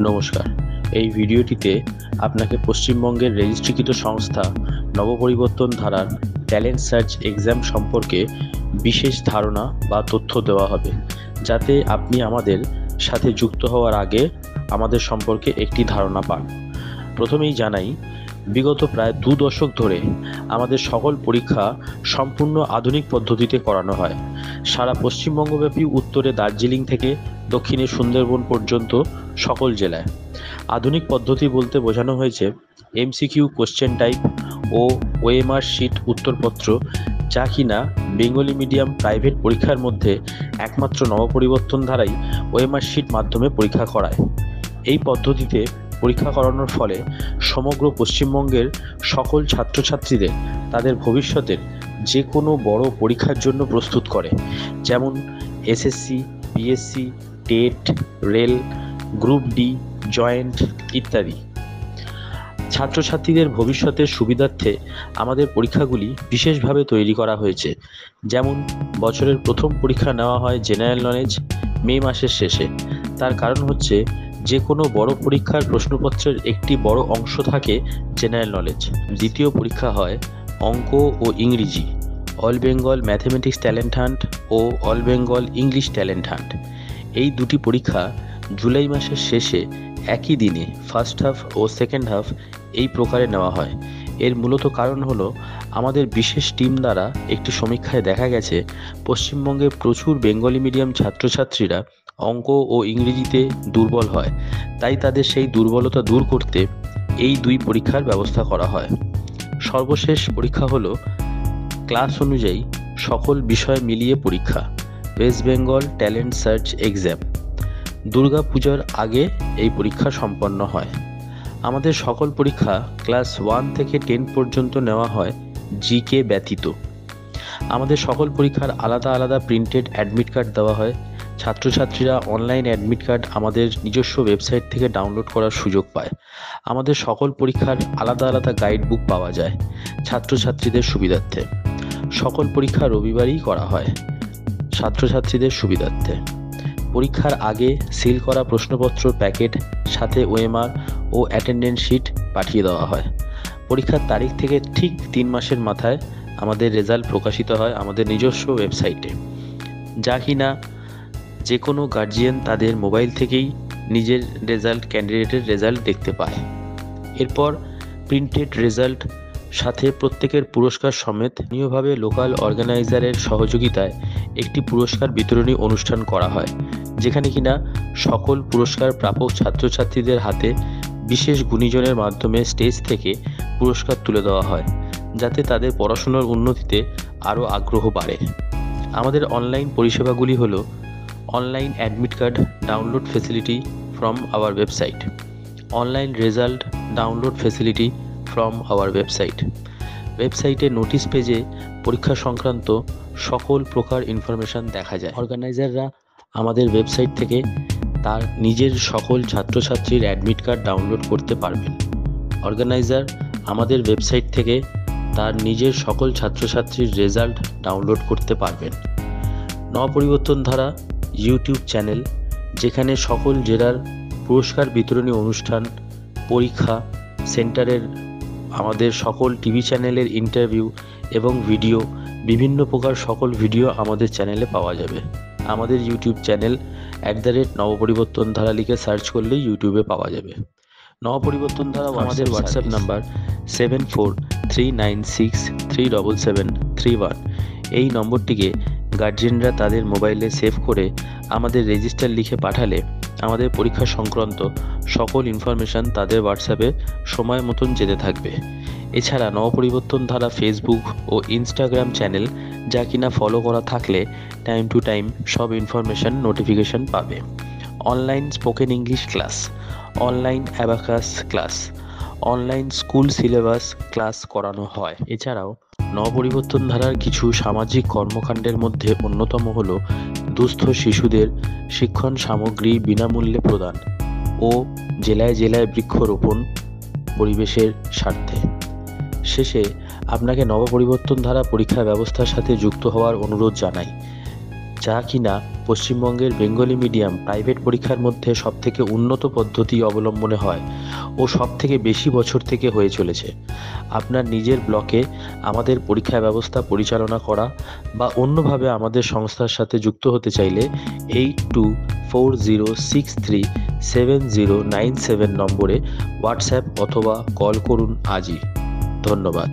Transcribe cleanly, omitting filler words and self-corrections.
নমস্কার। এই ভিডিওটিতে আপনাকে পশ্চিমবঙ্গের রেজিস্ট্রিকৃত সংস্থা নবপরিবর্তন ধারার ট্যালেন্ট সার্চ এক্সাম সম্পর্কে বিশেষ ধারণা বা তথ্য দেওয়া হবে, যাতে আপনি আমাদের সাথে যুক্ত হওয়ার আগে আমাদের সম্পর্কে একটি ধারণা পান। প্রথমেই জানাই, বিগত প্রায় 2 দশক ধরে আমাদের সকল পরীক্ষা সম্পূর্ণ আধুনিক পদ্ধতিতে করানো হয়। সারা পশ্চিমবঙ্গব্যাপী উত্তরে দার্জিলিং থেকে দক্ষিণে সুন্দরবন পর্যন্ত সকল জেলায়। আধুনিক পদ্ধতি বলতে বোঝানো হয়েছে এমসিকিউ কোশ্চেন টাইপ ও ওএমআর শিট উত্তরপত্র, যা কিনা বেঙ্গলি মিডিয়াম প্রাইভেট পরীক্ষার মধ্যে একমাত্র নবপরিবর্তন ধারাই ওএমআর শিট মাধ্যমে পরীক্ষা করায়। এই পদ্ধতিতে পরীক্ষা করানোর ফলে সমগ্র পশ্চিমবঙ্গের সকল ছাত্রছাত্রীদের তাদের ভবিষ্যতের যে কোনো বড় পরীক্ষার জন্য প্রস্তুত করে, যেমন SSC, PSC, TET, rail, group D, joint ইত্যাদি। ছাত্রছাত্রীদের ভবিষ্যতের সুবিধার্থে আমাদের পরীক্ষাগুলি বিশেষভাবে তৈরি করা হয়েছে। যেমন বছরের প্রথম পরীক্ষা নেওয়া হয় জেনারেল নলেজ মে মাসের শেষে। তার কারণ হচ্ছে, যে কোনো বড় পরীক্ষার প্রশ্নপত্রের একটি বড় অংশ থাকে জেনারেল নলেজ। দ্বিতীয় পরীক্ষা হয় অঙ্ক ও ইংরেজি, all Bengal mathematics talent hunt ও all Bengal English talent hunt. এই দুটি পরীক্ষা জুলাই মাসের শেষে একই দিনে ফার্স্ট হাফ ও সেকেন্ড হাফ এই প্রকারে নেওয়া হয়। এর মূলত কারণ হলো, আমাদের বিশেষ টিম দ্বারা একটি সমীক্ষায় দেখা গেছে পশ্চিমবঙ্গে প্রচুর বেঙ্গলি মিডিয়াম ছাত্রছাত্রীরা অঙ্ক ও ইংরেজিতে দুর্বল হয়। তাই তাদের সেই দুর্বলতা দূর করতে এই দুই পরীক্ষার ব্যবস্থা করা হয়। সর্বশেষ পরীক্ষা হলো ক্লাস অনুযায়ী সকল বিষয় মিলিয়ে পরীক্ষা, West Bengal talent search exam. দুর্গাপূজার আগে এই পরীক্ষা সম্পন্ন হয়। আমাদের সকল পরীক্ষা ক্লাস 1 থেকে 10 পর্যন্ত নেওয়া হয় জিকে ব্যতীত। আমাদের সকল পরীক্ষার আলাদা আলাদা প্রিন্টেড অ্যাডমিট কার্ড দেওয়া হয়। ছাত্রছাত্রীরা অনলাইন অ্যাডমিট কার্ড আমাদের নিজস্ব ওয়েবসাইট থেকে ডাউনলোড করার সুযোগ পায়। আমাদের সকল পরীক্ষার আলাদা আলাদা গাইড বুক পাওয়া যায় ছাত্রছাত্রীদের সুবিধার্থে। সকল পরীক্ষা রবিবারই করা হয় ছাত্রছাত্রীদের সুবিধার্থে। পরীক্ষার আগে সিল করা প্রশ্নপত্র প্যাকেট সাথে ওএমআর ও অ্যাটেন্ডেন্স শিট পাঠিয়ে দেওয়া হয়। পরীক্ষার তারিখ থেকে ঠিক 3 মাসের মাথায় আমাদের রেজাল্ট প্রকাশিত হয় আমাদের নিজস্ব ওয়েবসাইটে, যা কিনা যে কোনো গার্জিয়ান তাদের মোবাইল থেকেই নিজের রেজাল্ট, ক্যান্ডিডেটের রেজাল্ট দেখতে পায়। এরপর প্রিন্টেড রেজাল্ট সাথে প্রত্যেকের পুরস্কার সমেত স্থানীয়ভাবে লোকাল অর্গানাইজারের সহযোগিতায় একটি পুরস্কার বিতরণী অনুষ্ঠান করা হয়, যেখানে কিনা সকল পুরস্কার প্রাপক ছাত্রছাত্রীদের হাতে বিশেষ গুণীজনের মাধ্যমে স্টেজ থেকে পুরস্কার তুলে দেওয়া হয়, যাতে তাদের পড়াশোনার উন্নতিতে আরও আগ্রহ বাড়ে। আমাদের অনলাইন পরিষেবাগুলি হলো online admit card download facility from our website, online result download facility from our website. ওয়েবসাইটে নোটিশ পেজে পরীক্ষা সংক্রান্ত সকল প্রকার ইনফরমেশান দেখা যায়। অর্গানাইজাররা আমাদের ওয়েবসাইট থেকে তার নিজের সকল ছাত্রছাত্রীর অ্যাডমিট কার্ড ডাউনলোড করতে পারবেন। অর্গানাইজার আমাদের ওয়েবসাইট থেকে তার নিজের সকল ছাত্রছাত্রীর রেজাল্ট ডাউনলোড করতে পারবেন। নবপরিবর্তন ধারা ইউটিউব চ্যানেল, যেখানে সকল জেলার পুরস্কার বিতরণী অনুষ্ঠান, পরীক্ষা সেন্টারের আমাদের সকল টিভি চ্যানেলের ইন্টারভিউ এবং ভিডিও, বিভিন্ন প্রকার সকল ভিডিও আমাদের চ্যানেলে পাওয়া যাবে। আমাদের ইউটিউব চ্যানেল @নবপরিবর্তন ধারা লিখে সার্চ করলেই ইউটিউবে পাওয়া যাবে। নবপরিবর্তন ধারা আমাদের হোয়াটসঅ্যাপ নাম্বার 7439637731। এই নম্বরটিকে গার্জিয়ানরা তাদের মোবাইলে সেভ করে আমাদের রেজিস্টার লিখে পাঠালে আমাদের পরীক্ষা সংক্রান্ত সকল ইনফরমেশান তাদের হোয়াটসঅ্যাপে সময় মতন যেতে থাকবে। এছাড়া নবপরিবর্তন ধারা ফেসবুক ও ইনস্টাগ্রাম চ্যানেল, যা কিনা ফলো করা থাকলে টাইম টু টাইম সব ইনফরমেশান নোটিফিকেশান পাবে। Online spoken English class, online abacus class, online school syllabus class করানো হয়। এছাড়াও নবপরিবর্তন ধারার কিছু সামাজিক কর্মকাণ্ডের মধ্যে অন্যতম হলো দুস্থ শিশুদের শিক্ষণ সামগ্রী বিনামূল্যে প্রদান ও জেলায় জেলায় বৃক্ষরোপণ পরিবেশের স্বার্থে। শেষে আপনাকে নবপরিবর্তন ধারা পরীক্ষা ব্যবস্থার সাথে যুক্ত হওয়ার অনুরোধ জানাই, যা কিনা পশ্চিমবঙ্গের বেঙ্গলি মিডিয়াম প্রাইভেট পরীক্ষার মধ্যে সবথেকে উন্নত পদ্ধতি অবলম্বনে হয় ও সবথেকে বেশি বছর থেকে হয়ে চলেছে। আপনার নিজের ব্লকে আমাদের পরীক্ষা ব্যবস্থা পরিচালনা করা বা অন্যভাবে আমাদের সংস্থার সাথে যুক্ত হতে চাইলে 8240637097 নম্বরে হোয়াটসঅ্যাপ অথবা কল করুন আজই। ধন্যবাদ।